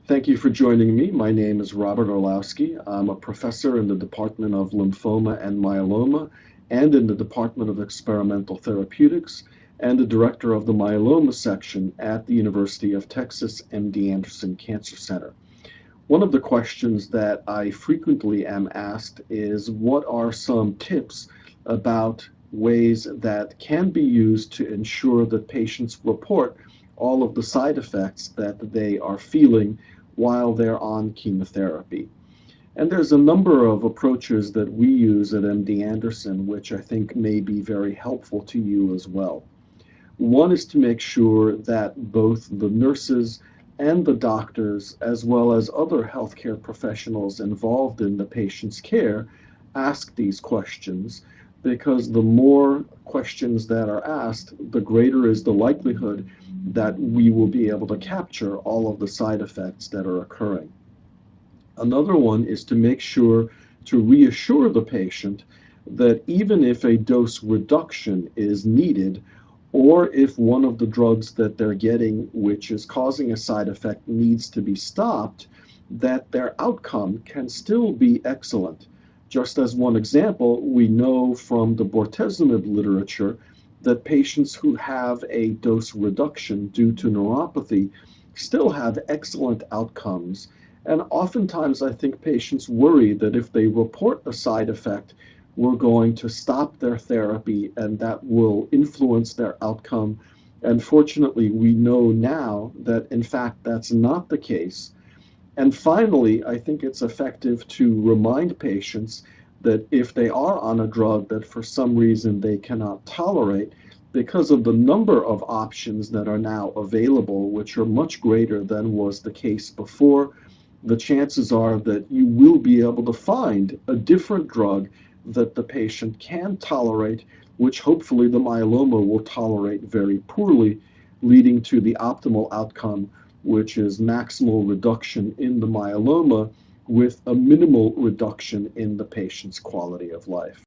Thank you for joining me. My name is Robert Orlowski. I'm a professor in the Department of Lymphoma and Myeloma and in the Department of Experimental Therapeutics and the director of the myeloma section at the University of Texas MD Anderson Cancer Center. One of the questions that I frequently am asked is, what are some tips about ways that can be used to ensure that patients report all of the side effects that they are feeling while they're on chemotherapy? And there's a number of approaches that we use at MD Anderson, which I think may be very helpful to you as well. One is to make sure that both the nurses and the doctors, as well as other healthcare professionals involved in the patient's care, ask these questions, because the more questions that are asked, the greater is the likelihood that we will be able to capture all of the side effects that are occurring. Another one is to make sure to reassure the patient that even if a dose reduction is needed, or if one of the drugs that they're getting, which is causing a side effect, needs to be stopped, that their outcome can still be excellent. Just as one example, we know from the bortezomib literature that patients who have a dose reduction due to neuropathy still have excellent outcomes. And oftentimes I think patients worry that if they report a side effect, we're going to stop their therapy and that will influence their outcome. And fortunately, we know now that in fact that's not the case. And finally, I think it's effective to remind patients that if they are on a drug that for some reason they cannot tolerate, because of the number of options that are now available, which are much greater than was the case before, the chances are that you will be able to find a different drug that the patient can tolerate, which hopefully the myeloma will tolerate very poorly, leading to the optimal outcome, which is maximal reduction in the myeloma with a minimal reduction in the patient's quality of life.